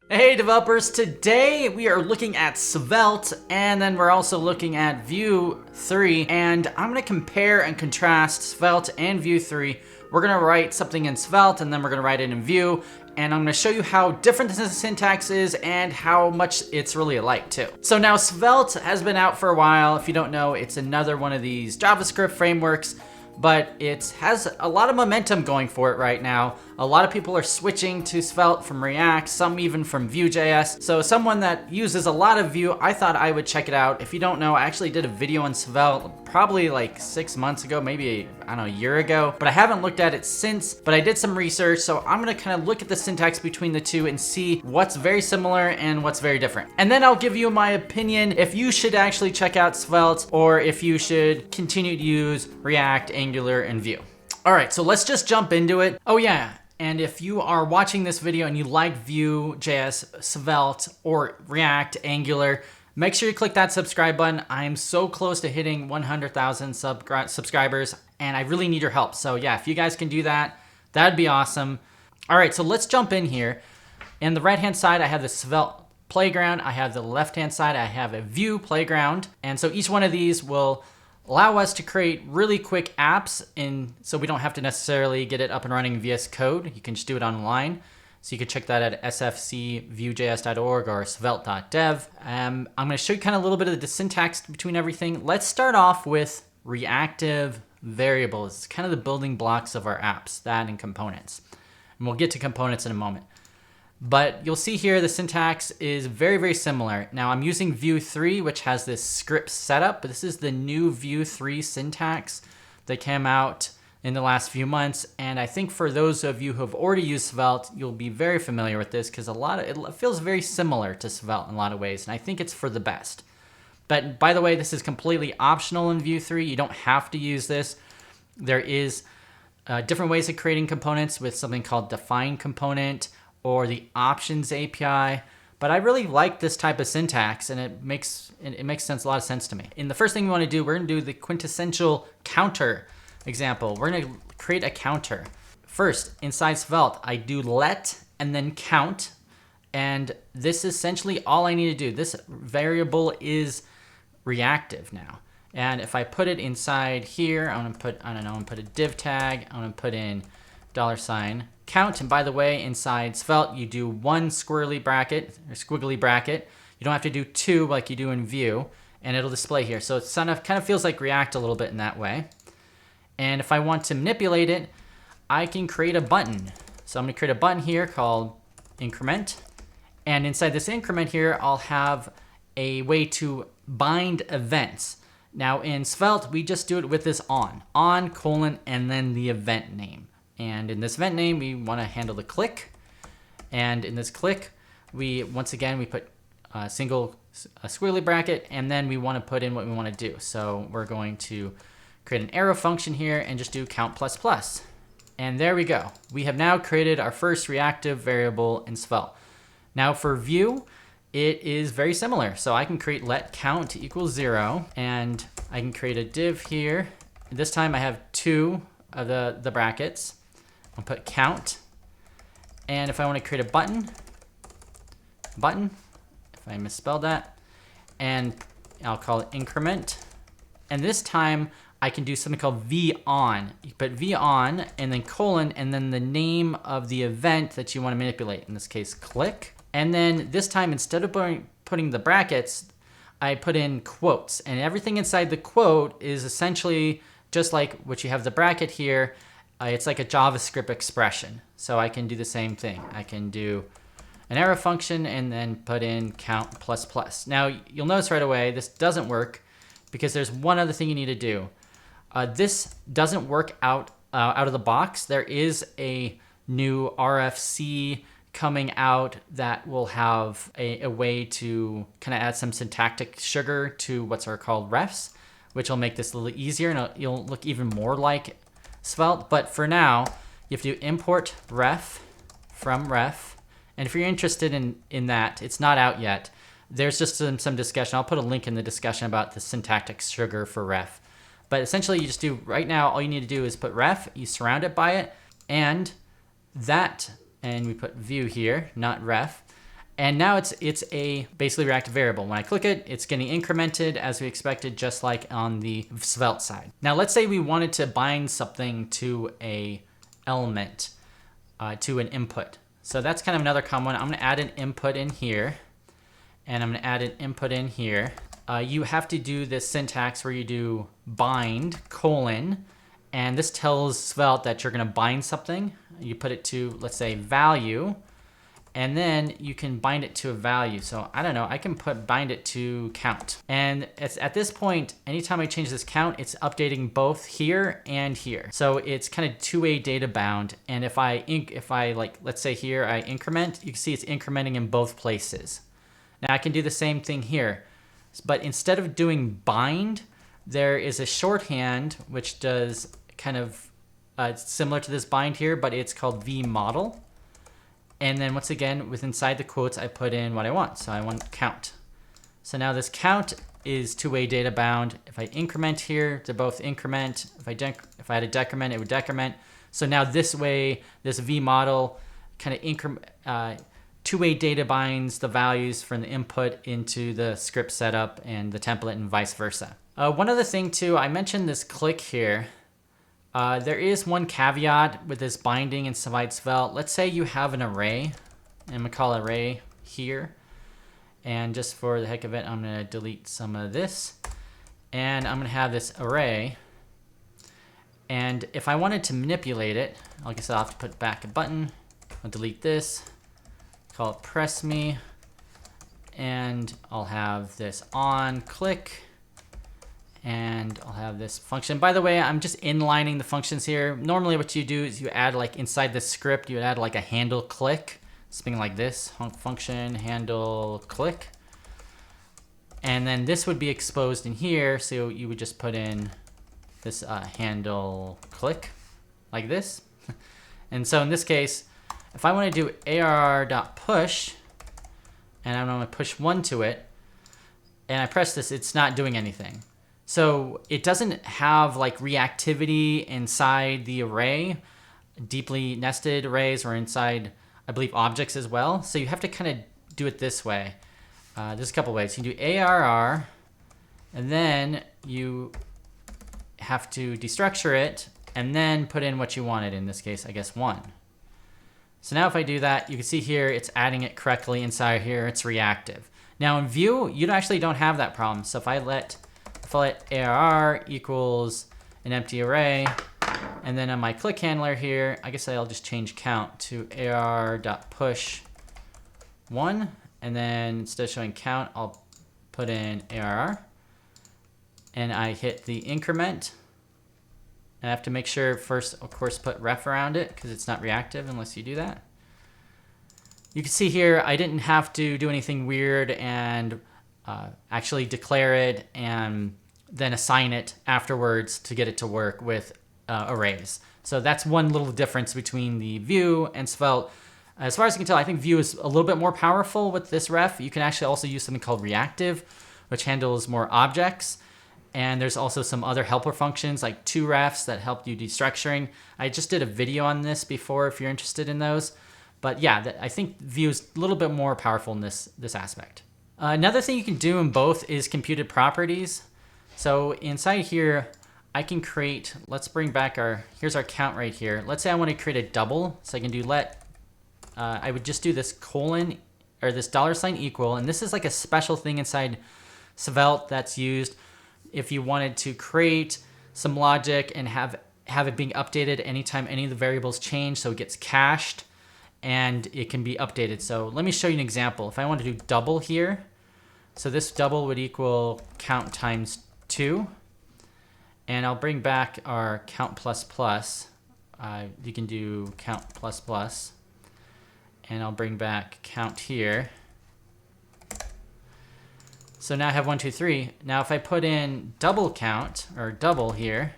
Hey developers, today we are looking at Svelte and then we're also looking at Vue 3, and I'm going to compare and contrast Svelte and Vue 3. We're going to write something in Svelte and then we're going to write it in Vue, and I'm going to show you how different the syntax is and how much it's really alike too. So now Svelte has been out for a while. If you don't know, it's another one of these JavaScript frameworks, but it has a lot of momentum going for it right now. A lot of people are switching to Svelte from React, some even from Vue.js. So someone that uses a lot of Vue, I thought I would check it out. If you don't know, I actually did a video on Svelte probably like 6 months ago, maybe, I don't know, a year ago, but I haven't looked at it since, but I did some research. So I'm gonna kind of look at the syntax between the two and see what's very similar and what's very different. And then I'll give you my opinion if you should actually check out Svelte or if you should continue to use React, Angular, and Vue. All right, so let's just jump into it. Oh yeah, and if you are watching this video and you like Vue.js, Svelte, or React, Angular, make sure you click that subscribe button. I'm so close to hitting 100,000 subscribers, and I really need your help. So yeah, if you guys can do that, that'd be awesome. All right, so let's jump in here. In the right-hand side, I have the Svelte playground. I have the left-hand side, I have a Vue playground. And so each one of these will allow us to create really quick apps, so we don't have to necessarily get it up and running in VS Code. You can just do it online. So you can check that at sfcvuejs.org or svelte.dev. I'm going to show you kind of a little bit of the syntax between everything. Let's start off with reactive variables. It's kind of the building blocks of our apps, that and components. And we'll get to components in a moment. But you'll see here the syntax is very, very similar. Now I'm using Vue 3, which has this script setup, but this is the new Vue 3 syntax that came out in the last few months. And I think for those of you who have already used Svelte, you'll be very familiar with this because it feels very similar to Svelte in a lot of ways. And I think it's for the best. But by the way, this is completely optional in Vue 3. You don't have to use this. There is different ways of creating components with something called DefineComponent or the options API, but I really like this type of syntax, and it makes sense, a lot of sense to me. And the first thing we want to do, we're going to do the quintessential counter example. We're going to create a counter. First, inside Svelte, I do let and then count, and this is essentially all I need to do. This variable is reactive now. And if I put it inside here, I'm going to put, I don't know, I'm going to put a div tag, I'm going to put in $count. And by the way, inside Svelte, you do one squiggly bracket. You don't have to do two like you do in Vue, and it'll display here. So it kind of feels like React a little bit in that way. And if I want to manipulate it, I can create a button. So I'm going to create a button here called increment. And inside this increment here, I'll have a way to bind events. Now in Svelte, we just do it with this on, and then the event name. And in this event name, we want to handle the click. And in this click, once again, we put a squiggly bracket, and then we want to put in what we want to do. So we're going to create an arrow function here and just do count++. And there we go. We have now created our first reactive variable in Svelte. Now for Vue, it is very similar. So I can create let count equals 0, and I can create a div here. This time I have two of the brackets. I'll put count, and if I want to create a button, if I misspelled that, and I'll call it increment, and this time I can do something called v-on. You put v-on and then colon and then the name of the event that you want to manipulate, in this case click, and then this time instead of putting the brackets, I put in quotes, and everything inside the quote is essentially just like what you have the bracket here. It's like a JavaScript expression. So I can do the same thing. I can do an arrow function and then put in count++. Now you'll notice right away this doesn't work because there's one other thing you need to do. This doesn't work out of the box. There is a new RFC coming out that will have a way to kind of add some syntactic sugar to what's called refs, which will make this a little easier, and you'll look even more like Svelte. But for now, you have to import ref from ref. And if you're interested in that, it's not out yet. There's just some discussion. I'll put a link in the discussion about the syntactic sugar for ref. But essentially, you just do, right now, all you need to do is put ref, you surround it by it, and we put Vue here, not ref. And now it's a basically reactive variable. When I click it, it's getting incremented as we expected, just like on the Svelte side. Now let's say we wanted to bind something to a element, to an input. So that's kind of another common one. I'm gonna add an input in here, and I'm gonna add an input in here. You have to do this syntax where you do bind : and this tells Svelte that you're gonna bind something. You put it to, let's say, value, and then you can bind it to a value. So I don't know, I can bind it to count. And it's at this point, anytime I change this count, it's updating both here and here. So it's kind of two-way data bound. And if I like, let's say here I increment, you can see it's incrementing in both places. Now I can do the same thing here, but instead of doing bind, there is a shorthand which does kind of similar to this bind here, but it's called vmodel. And then once again, with inside the quotes, I put in what I want. So I want count. So now this count is two-way data bound. If I increment here, to both increment. If I had a decrement, it would decrement. So now this way, this vmodel kind of two-way data binds the values from the input into the script setup and the template and vice versa. One other thing too, I mentioned this click here. There is one caveat with this binding inside Svelte. Let's say you have an array. I'm gonna call array here. And just for the heck of it, I'm gonna delete some of this. And I'm gonna have this array. And if I wanted to manipulate it, I guess I'll have to put back a button. I'll delete this, call it press me. And I'll have this on click. And I'll have this function. By the way, I'm just inlining the functions here. Normally what you do is you add, like inside the script, you add like a handle click, something like this, function handle click. And then this would be exposed in here. So you would just put in this handle click like this. And so in this case, if I want to do arr.push, and I'm going to push 1 to it, and I press this, it's not doing anything. So it doesn't have like reactivity inside the array, deeply nested arrays, or inside, I believe, objects as well. So you have to kind of do it this way. There's a couple ways. You can do ARR, and then you have to destructure it, and then put in what you wanted. In this case, I guess 1. So now if I do that, you can see here it's adding it correctly inside here. It's reactive. Now in Vue, you actually don't have that problem. So if I let ARR equals an empty array, and then on my click handler here, I guess I'll just change count to arr.push 1, and then instead of showing count, I'll put in ARR, and I hit the increment. And I have to make sure first, of course, put ref around it because it's not reactive unless you do that. You can see here, I didn't have to do anything weird and actually declare it and then assign it afterwards to get it to work with arrays. So that's one little difference between the Vue and Svelte. As far as I can tell, I think Vue is a little bit more powerful with this ref. You can actually also use something called Reactive, which handles more objects. And there's also some other helper functions like toRefs that help you destructuring. I just did a video on this before if you're interested in those. But yeah, I think Vue is a little bit more powerful in this aspect. Another thing you can do in both is computed properties. So inside here, I can create, let's bring back here's our count right here. Let's say I want to create a double. So I can do I would just do this colon or this $ equal. And this is like a special thing inside Svelte that's used if you wanted to create some logic and have it being updated anytime any of the variables change. So it gets cached and it can be updated. So let me show you an example. If I want to do double here, so this double would equal count times 2. And I'll bring back our count plus plus. You can do count plus plus. And I'll bring back count here. So now I have 1, 2, 3. Now if I put in double count or double here,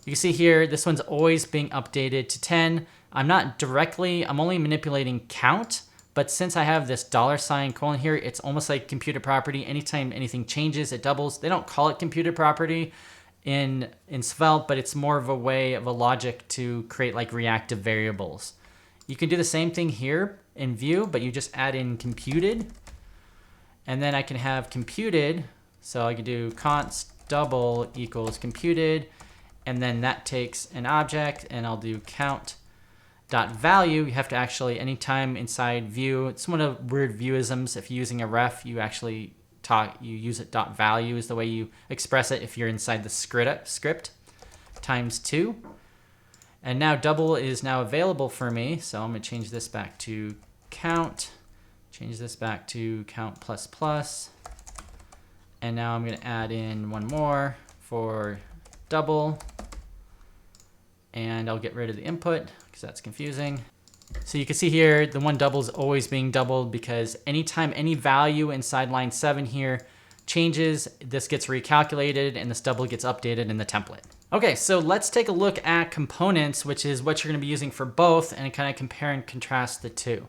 you can see here, this one's always being updated to 10. I'm only manipulating count, but since I have this $colon here, it's almost like computed property. Anytime anything changes, it doubles. They don't call it computed property in Svelte, but it's more of a way of a logic to create like reactive variables. You can do the same thing here, in Vue, but you just add in computed. And then I can have computed. So I can do const double equals computed. And then that takes an object, and I'll do count dot value. You have to actually, anytime inside Vue, it's one of the weird Vueisms. If you're using a ref, you actually you use it dot value is the way you express it if you're inside the script times 2. And now double is now available for me. So I'm going to change this back to count, change this back to count plus plus. And now I'm going to add in one more for double. And I'll get rid of the input because that's confusing. So you can see here, the one double is always being doubled because anytime any value inside line 7 here changes, this gets recalculated and this double gets updated in the template. Okay, so let's take a look at components, which is what you're going to be using for both, and kind of compare and contrast the two.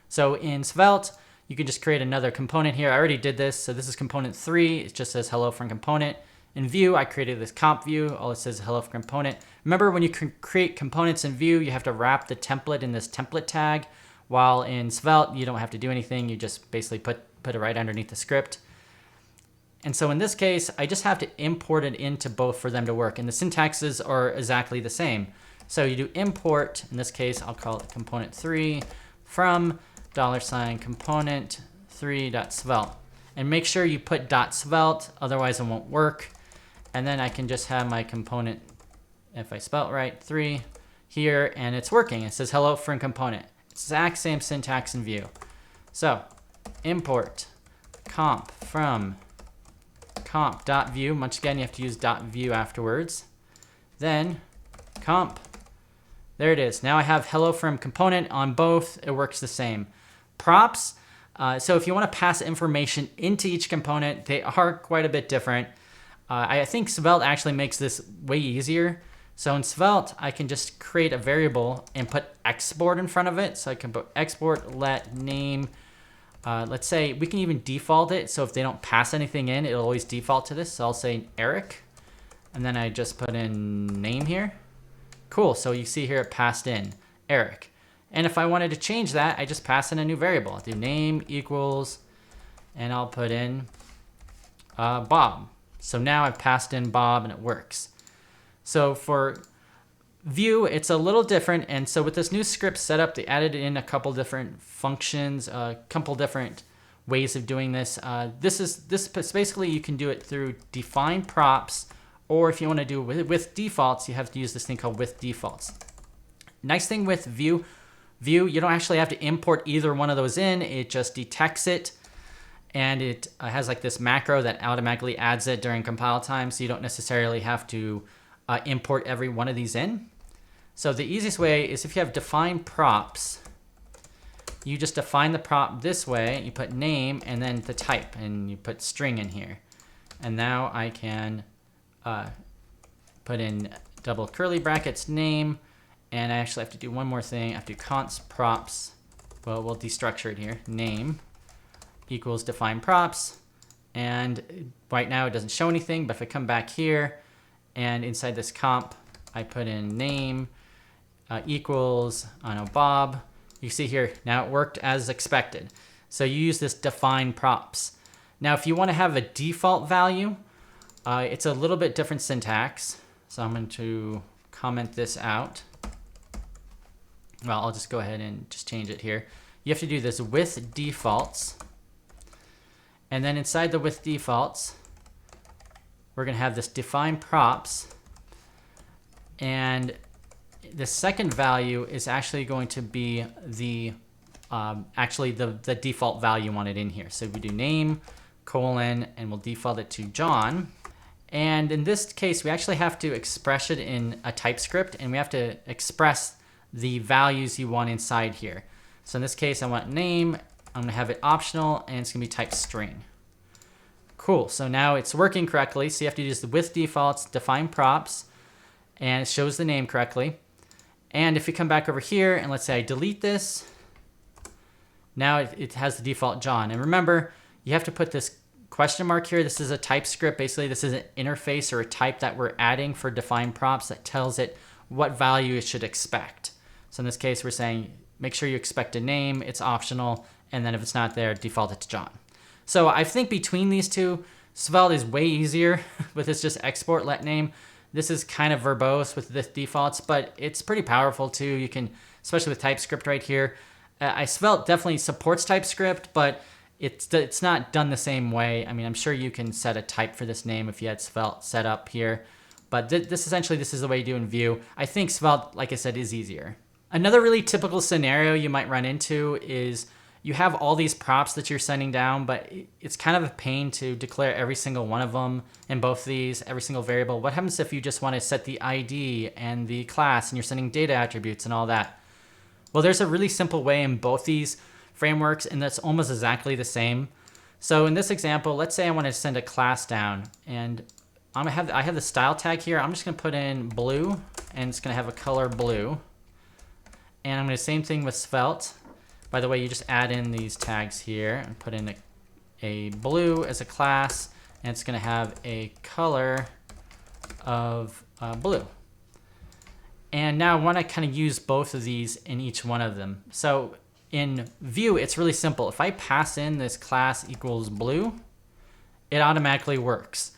So in Svelte, you can just create another component here. I already did this. So this is component 3. It just says hello from component. In Vue, I created this comp view. All it says is hello from component. Remember, when you create components in Vue, you have to wrap the template in this template tag. While in Svelte, you don't have to do anything. You just basically put it right underneath the script. And so in this case, I just have to import it into both for them to work. And the syntaxes are exactly the same. So you do import. In this case, I'll call it component 3 from $component3.svelte. And make sure you put .svelte, otherwise it won't work. And then I can just have my component, if I spelled right, 3 here, and it's working. It says hello from component. Exact same syntax in Vue. So import comp from comp.vue. Once again, you have to use .vue afterwards. Then comp. There it is. Now I have hello from component on both. It works the same. Props. So if you want to pass information into each component, they are quite a bit different. I think Svelte actually makes this way easier. So in Svelte, I can just create a variable and put export in front of it. So I can put export let name. Let's say we can even default it. So if they don't pass anything in, it'll always default to this. So I'll say Erik. And then I just put in name here. Cool. So you see here it passed in Erik. And if I wanted to change that, I just pass in a new variable. I'll do name equals, and I'll put in Bob. So now I've passed in Bob and it works. So for Vue, it's a little different. And so with this new script setup, they added in a couple different functions, a couple different ways of doing this. This basically, you can do it through DefineProps, or if you want to do it with defaults, you have to use this thing called WithDefaults. Nice thing with Vue, you don't actually have to import either one of those in. It just detects it, and it has like this macro that automatically adds it during compile time, so you don't necessarily have to import every one of these in. So the easiest way is if you have DefineProps, you just define the prop this way. You put name and then the type, and you put string in here. And now I can put in double curly brackets name. And I actually have to do one more thing. I have to do const props. Well, we'll destructure it here. Name equals DefineProps. And right now it doesn't show anything, but if I come back here and inside this comp, I put in name equals, I don't know, Bob. You see here, now it worked as expected. So you use this DefineProps. Now, if you want to have a default value, it's a little bit different syntax. So I'm going to comment this out. Well, I'll just go ahead and just change it here. You have to do this with defaults. And then inside the with defaults, we're going to have this DefineProps. And the second value is actually going to be the the default value on it in here. So we do name, colon, and we'll default it to John. And in this case, we actually have to express it in a TypeScript, and we have to express the values you want inside here. So in this case, I want name. I'm going to have it optional, and it's going to be type string. Cool. So now it's working correctly. So you have to use the with defaults, DefineProps, and it shows the name correctly. And if you come back over here, and let's say I delete this, now it has the default John. And remember, you have to put this question mark here. This is a TypeScript. Basically, this is an interface or a type that we're adding for DefineProps that tells it what value it should expect. So in this case, we're saying make sure you expect a name, it's optional, and then if it's not there, default it to John. So I think between these two, Svelte is way easier with its just export let name. This is kind of verbose with the defaults, but it's pretty powerful too. You can, especially with TypeScript right here. Svelte definitely supports TypeScript, but it's not done the same way. I mean, I'm sure you can set a type for this name if you had Svelte set up here, but this is the way you do in Vue. I think Svelte, like I said, is easier. Another really typical scenario you might run into is you have all these props that you're sending down, but it's kind of a pain to declare every single one of them in both these, every single variable. What happens if you just want to set the ID and the class and you're sending data attributes and all that? Well, there's a really simple way in both these frameworks, and that's almost exactly the same. So in this example, let's say I want to send a class down, and I have the style tag here. I'm just going to put in blue, and it's going to have a color blue. And I'm going to same thing with Svelte. By the way, you just add in these tags here and put in a blue as a class, and it's going to have a color of blue. And now I want to kind of use both of these in each one of them. So in Vue, it's really simple. If I pass in this class equals blue, it automatically works.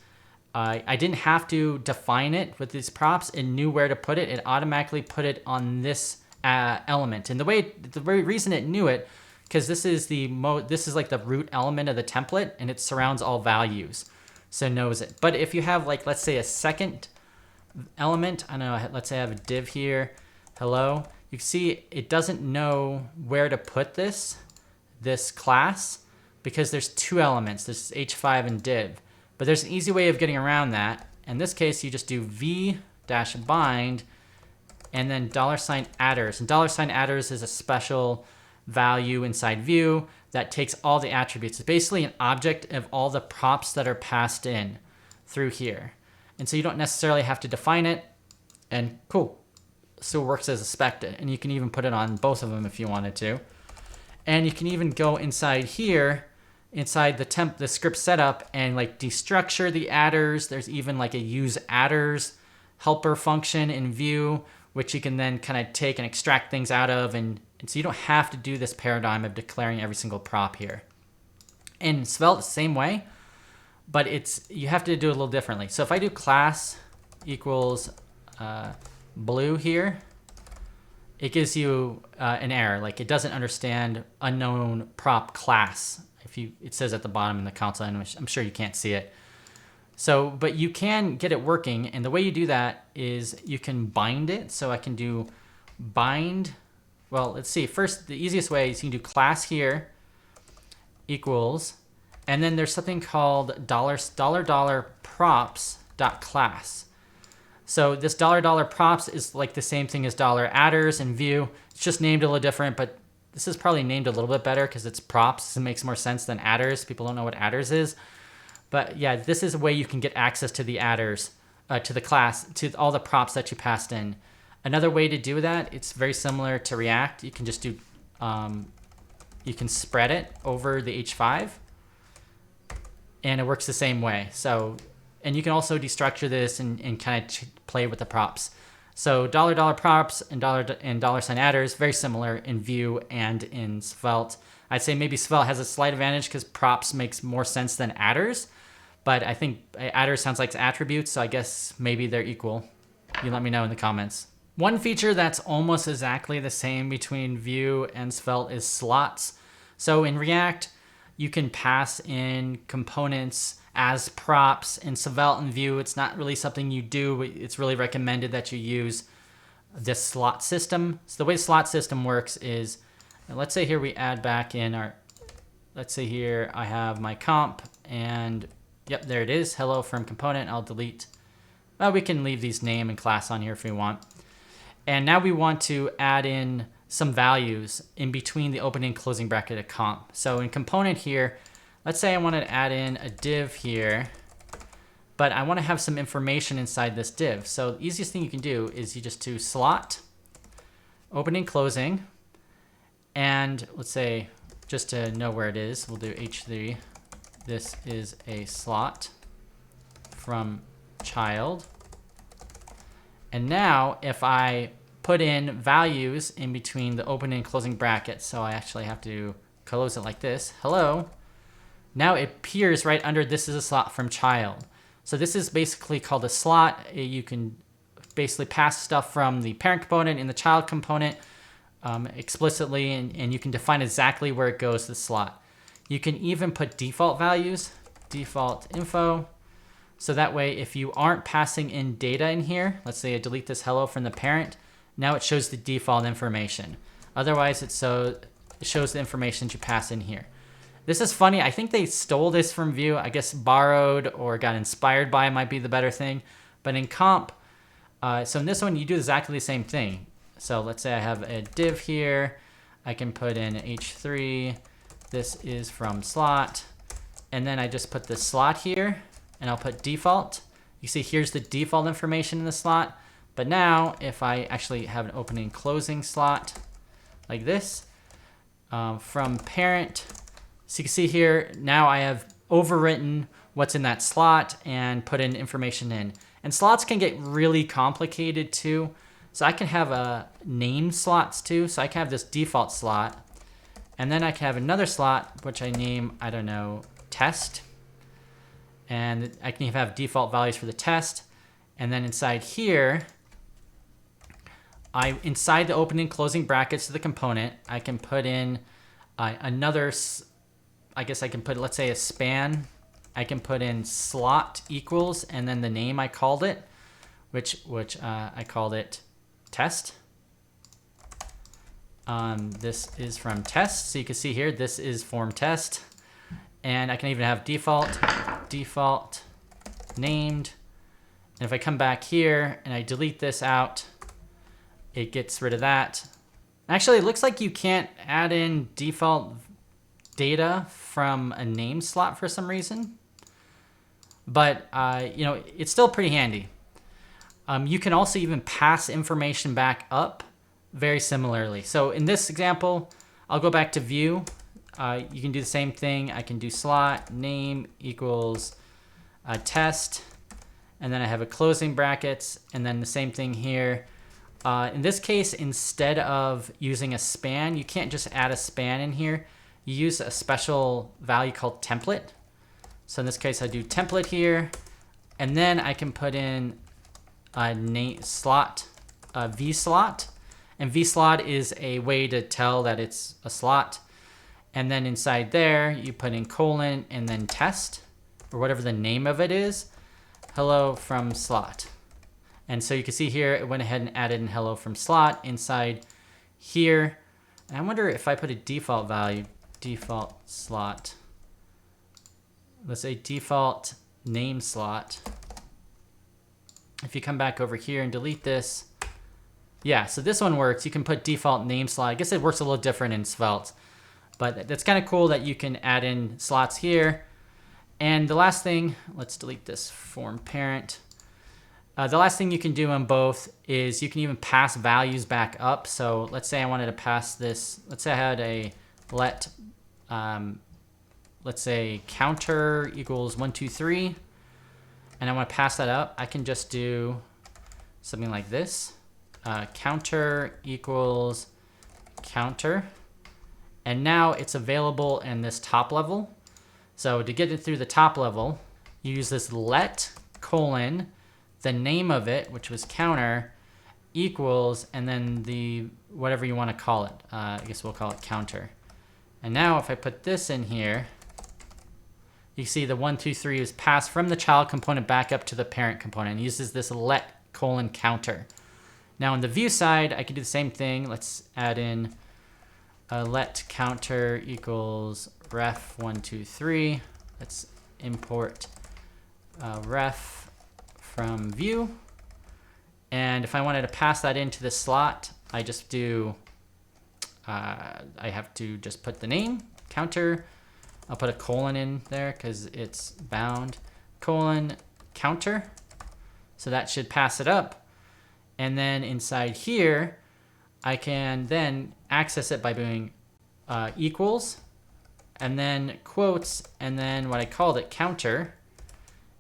I didn't have to define it with these props. It knew where to put it. It automatically put it on this element. And the very reason it knew it, because this is like the root element of the template, and it surrounds all values, so it knows it. But if you have, like, let's say a second element, I don't know, let's say I have a div here, hello, you can see it doesn't know where to put this class, because there's two elements, there's h5 and div. But there's an easy way of getting around that. In this case, you just do v-bind and then $attrs. And $attrs is a special value inside Vue that takes all the attributes. It's basically an object of all the props that are passed in through here. And so you don't necessarily have to define it, and cool, still works as expected. And you can even put it on both of them if you wanted to. And you can even go inside here, inside the script setup, and like destructure the attrs. There's even like a use attrs helper function in Vue, which you can then kind of take and extract things out of. And so you don't have to do this paradigm of declaring every single prop here. In Svelte, the same way, but you have to do it a little differently. So if I do class equals blue here, it gives you an error. Like, it doesn't understand unknown prop class. It says at the bottom in the console, and I'm sure you can't see it. So, but you can get it working, and the way you do that is you can bind it. So I can do bind. Well, let's see. First, the easiest way is you can do class here equals, and then there's something called $props.class. So this $props is like the same thing as $attrs in Vue. It's just named a little different, but this is probably named a little bit better because it's props. It makes more sense than attrs. People don't know what attrs is. But yeah, this is a way you can get access to the attrs, to the class, to all the props that you passed in. Another way to do that, it's very similar to React. You can just do, you can spread it over the H5, and it works the same way. So, and you can also destructure this and kind of play with the props. So $props and $attrs, very similar in Vue and in Svelte. I'd say maybe Svelte has a slight advantage because props makes more sense than attrs, but I think attrs sounds like attributes, so I guess maybe they're equal. You let me know in the comments. One feature that's almost exactly the same between Vue and Svelte is slots. So in React, you can pass in components as props. In Svelte and Vue, it's not really something you do. It's really recommended that you use this slot system. So the way the slot system works is, let's say here we add back in our, let's say here I have my comp, and yep, there it is, hello from component. I'll delete. Well, we can leave these name and class on here if we want. And now we want to add in some values in between the opening and closing bracket of comp. So in component here, let's say I want to add in a div here, but I want to have some information inside this div. So the easiest thing you can do is you just do slot, opening, closing, and let's say, just to know where it is, we'll do h3. This is a slot from child. And now if I put in values in between the opening and closing brackets. So I actually have to close it like this. Hello. Now it appears right under this is a slot from child. So this is basically called a slot. You can basically pass stuff from the parent component and the child component explicitly, and you can define exactly where it goes to the slot. You can even put default values, default info. So that way, if you aren't passing in data in here, let's say I delete this hello from the parent, now it shows the default information. Otherwise, it shows the information you pass in here. This is funny. I think they stole this from Vue. I guess borrowed or got inspired by might be the better thing. But in comp, so in this one, you do exactly the same thing. So let's say I have a div here. I can put in h3. This is from slot. And then I just put the slot here, and I'll put default. You see here's the default information in the slot. But now if I actually have an opening and closing slot like this, from parent, so you can see here, now I have overwritten what's in that slot and put in information in. And slots can get really complicated too. So I can have name slots too. So I can have this default slot. And then I can have another slot, which I name, I don't know, test. And I can even have default values for the test. And then inside here, inside the opening and closing brackets of the component, I can put in another, I guess I can put, let's say, a span. I can put in slot equals and then the name I called it, which I called it test. This is from test. So you can see here, this is form test. And I can even have default named. And if I come back here and I delete this out, it gets rid of that. Actually, it looks like you can't add in default data from a name slot for some reason. But, you know, it's still pretty handy. You can also even pass information back up very similarly. So in this example, I'll go back to Vue. You can do the same thing. I can do slot name equals test. And then I have a closing brackets. And then the same thing here. In this case, instead of using a span, you can't just add a span in here. You use a special value called template. So in this case, I do template here. And then I can put in a name slot, vslot. And vslot is a way to tell that it's a slot. And then inside there, you put in colon and then test, or whatever the name of it is. Hello from slot. And so you can see here, it went ahead and added in hello from slot inside here. And I wonder if I put a default value, default slot. Let's say default name slot. If you come back over here and delete this, yeah, so this one works. You can put default name slot. I guess it works a little different in Svelte, but that's kind of cool that you can add in slots here. And the last thing, let's delete this form parent. The last thing you can do on both is you can even pass values back up. So let's say I wanted to pass this. Let's say I had a let's say counter equals 1, 2, 3, and I want to pass that up. I can just do something like this. Counter equals counter. And now it's available in this top level. So to get it through the top level, you use this let colon, the name of it, which was counter, equals, and then the whatever you want to call it. I guess we'll call it counter. And now if I put this in here, you see the 1, 2, 3 is passed from the child component back up to the parent component. It uses this let colon counter. Now on the Vue side, I can do the same thing. Let's add in let counter equals ref 1, 2, 3. Let's import ref from Vue. And if I wanted to pass that into the slot, I just do, I have to just put the name, counter. I'll put a colon in there because it's bound, colon, counter. So that should pass it up. And then inside here, I can then access it by doing equals, and then quotes, and then what I called it, counter.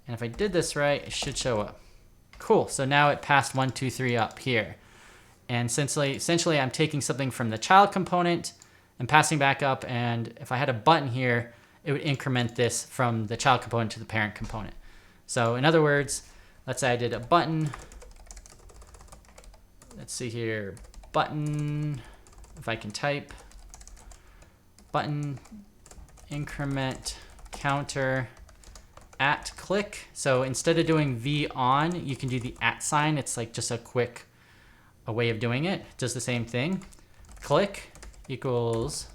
And if I did this right, it should show up. Cool, so now it passed 1, 2, 3 up here. And essentially I'm taking something from the child component and passing back up. And if I had a button here, it would increment this from the child component to the parent component. So in other words, let's say I did a button. Let's see here, button, if I can type, button, increment, counter, at click. So instead of doing v on, you can do the at sign. It's like just a way of doing it. It does the same thing. Click equals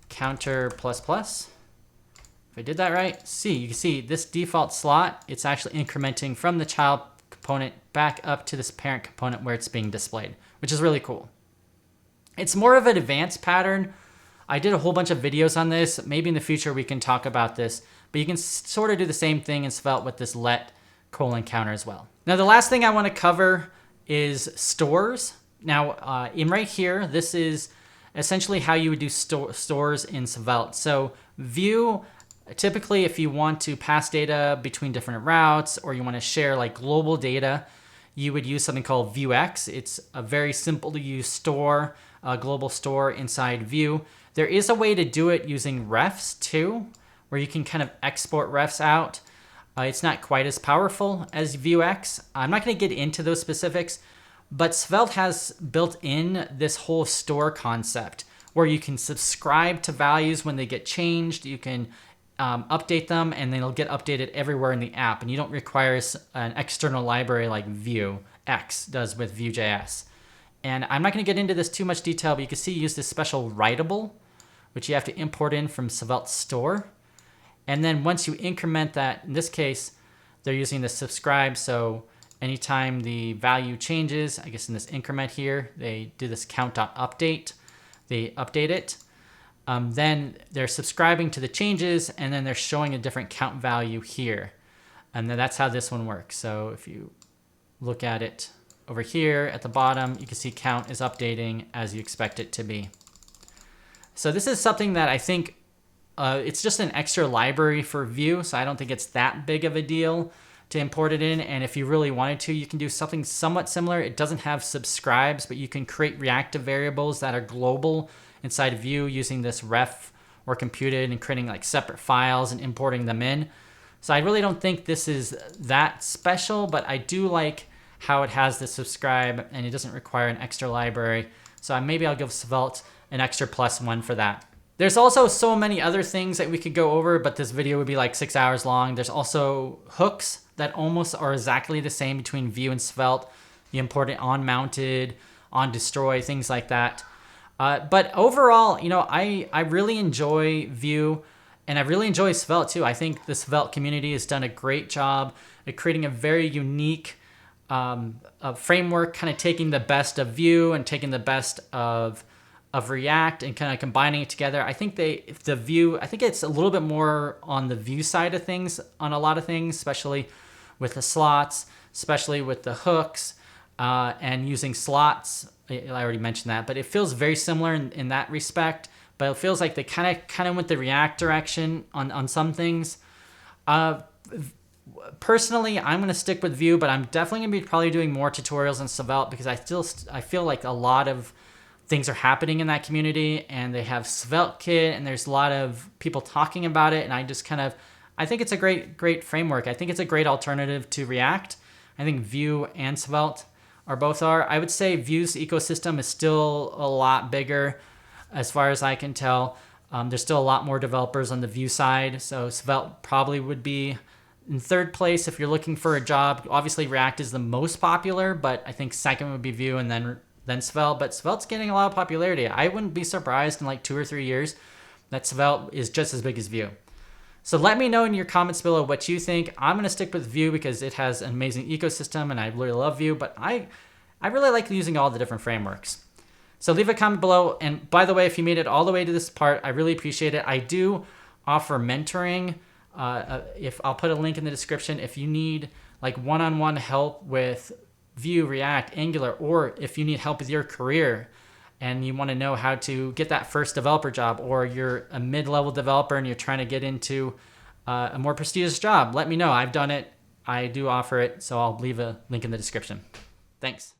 counter plus plus. If I did that right, you can see this default slot, it's actually incrementing from the child component back up to this parent component where it's being displayed, which is really cool. It's more of an advanced pattern. I did a whole bunch of videos on this. Maybe in the future we can talk about this, but you can sort of do the same thing in Svelte with this let colon counter as well. Now the last thing I want to cover is stores. Now in right here, this is essentially how you would do stores in Svelte. So Vue, typically if you want to pass data between different routes or you want to share like global data, you would use something called Vuex. It's a very simple to use store, a global store inside Vue. There is a way to do it using refs too, where you can kind of export refs out. It's not quite as powerful as Vuex. I'm not going to get into those specifics, but Svelte has built in this whole store concept where you can subscribe to values when they get changed. You can update them and they'll get updated everywhere in the app. And you don't require an external library like Vuex does with Vue.js. And I'm not going to get into this too much detail, but you can see you use this special writable, which you have to import in from Svelte store. And then once you increment that, in this case, they're using the subscribe. So anytime the value changes, I guess in this increment here, they do this count.update. They update it. Then they're subscribing to the changes, and then they're showing a different count value here. And then that's how this one works. So if you look at it over here at the bottom, you can see count is updating as you expect it to be. So this is something that I think it's just an extra library for Vue, so I don't think it's that big of a deal to import it in. And if you really wanted to, you can do something somewhat similar. It doesn't have subscribes, but you can create reactive variables that are global inside of Vue using this ref or computed and creating like separate files and importing them in. So I really don't think this is that special, but I do like how it has the subscribe and it doesn't require an extra library. So maybe I'll give Svelte an extra +1 for that. There's also so many other things that we could go over, but this video would be like 6 hours long. There's also hooks that almost are exactly the same between Vue and Svelte. You import it on mounted, on destroy, things like that. But overall, you know, I really enjoy Vue and I really enjoy Svelte too. I think the Svelte community has done a great job at creating a very unique framework, kind of taking the best of Vue and taking the best of React and kind of combining it together. I think I think it's a little bit more on the Vue side of things on a lot of things, especially with the slots, especially with the hooks and using slots. I already mentioned that, but it feels very similar in that respect. But it feels like they kind of went the React direction on some things. Personally, I'm going to stick with Vue, but I'm definitely going to be probably doing more tutorials in Svelte because I feel like a lot of things are happening in that community and they have Svelte Kit and there's a lot of people talking about it. And I think it's a great framework. I think it's a great alternative to React. I think Vue and Svelte I would say Vue's ecosystem is still a lot bigger as far as I can tell. There's still a lot more developers on the Vue side. So Svelte probably would be in third place if you're looking for a job. Obviously React is the most popular, but I think second would be Vue and then Svelte. But Svelte's getting a lot of popularity. I wouldn't be surprised in like 2 or 3 years that Svelte is just as big as Vue. So let me know in your comments below what you think. I'm going to stick with Vue because it has an amazing ecosystem and I really love Vue, but I really like using all the different frameworks. So leave a comment below. And by the way, if you made it all the way to this part, I really appreciate it. I do offer mentoring. I'll put a link in the description if you need like one-on-one help with Vue, React, Angular, or if you need help with your career and you want to know how to get that first developer job, or you're a mid-level developer and you're trying to get into a more prestigious job, let me know. I've done it. I do offer it, so I'll leave a link in the description. Thanks.